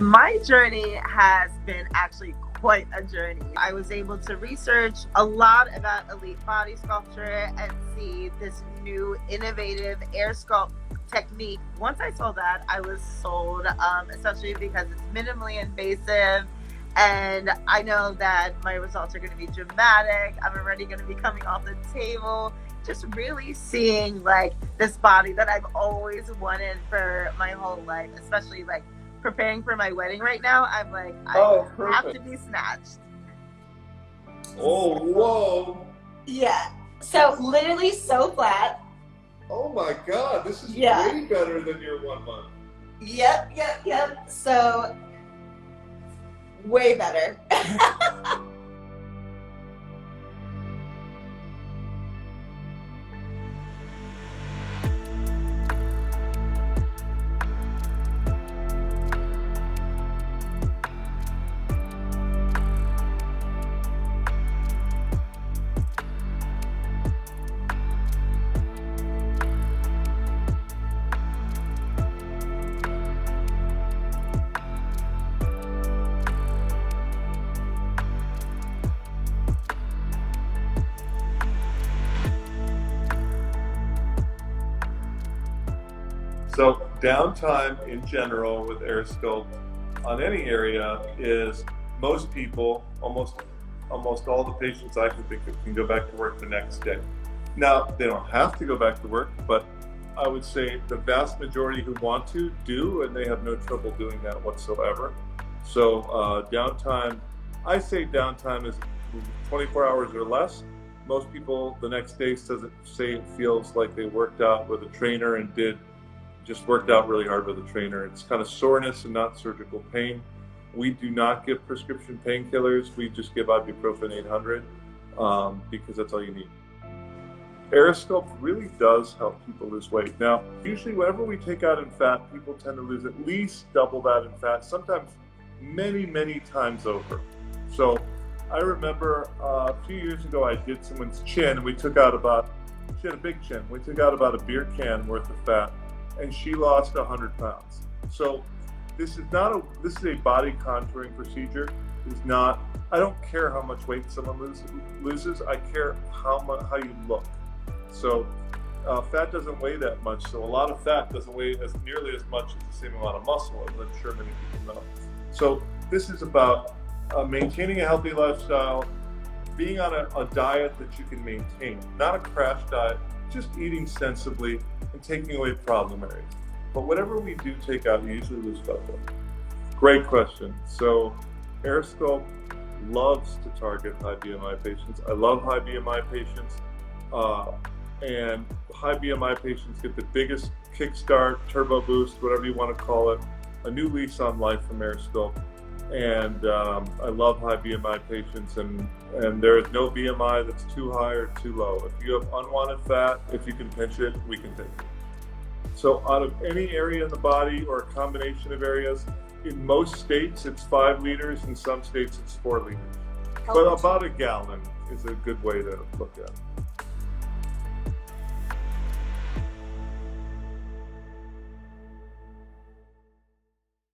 My journey has been actually quite a journey. I was able to research a lot about elite body sculpture and see this new innovative AirSculpt technique. Once I saw that, I was sold, especially because it's minimally invasive. And I know that my results are going to be dramatic. I'm already going to be coming off the table. Just really seeing like this body that I've always wanted for my whole life, especially like preparing for my wedding right now. I'm like, I have to be snatched. Oh, whoa. Yeah. So literally so flat. Oh my God, this is way better than your 1 month. Yep. So way better. So downtime in general with AirSculpt on any area is most people, almost all the patients I can think of can go back to work the next day. Now, they don't have to go back to work, but I would say the vast majority who want to do, and they have no trouble doing that whatsoever. So downtime, I say downtime is 24 hours or less. Most people the next day doesn't say it feels like they worked out with a trainer and just worked out really hard with a trainer. It's kind of soreness and not surgical pain. We do not give prescription painkillers. We just give ibuprofen 800 because that's all you need. AirSculpt really does help people lose weight. Now, usually whenever we take out in fat, people tend to lose at least double that in fat, sometimes many times over. So I remember a few years ago, I did someone's chin, and she had a big chin. We took out about a beer can worth of fat, and she lost 100 pounds. So this is a body contouring procedure. I don't care how much weight someone loses. I care how you look. So fat doesn't weigh that much. So a lot of fat doesn't weigh nearly as much as the same amount of muscle, as I'm sure many people know. So this is about maintaining a healthy lifestyle, being on a diet that you can maintain, not a crash diet, just eating sensibly and taking away problem areas. But whatever we do take out, you usually lose fat. Great question. So AirSculpt loves to target high BMI patients. I love high BMI patients. And high BMI patients get the biggest kickstart, turbo boost, whatever you want to call it, a new lease on life from AirSculpt. And I love high BMI patients, and there is no BMI that's too high or too low. If you have unwanted fat, if you can pinch it, we can take it. So out of any area in the body or a combination of areas, in most states it's 5 liters, in some states it's 4 liters. But about a gallon is a good way to look at it.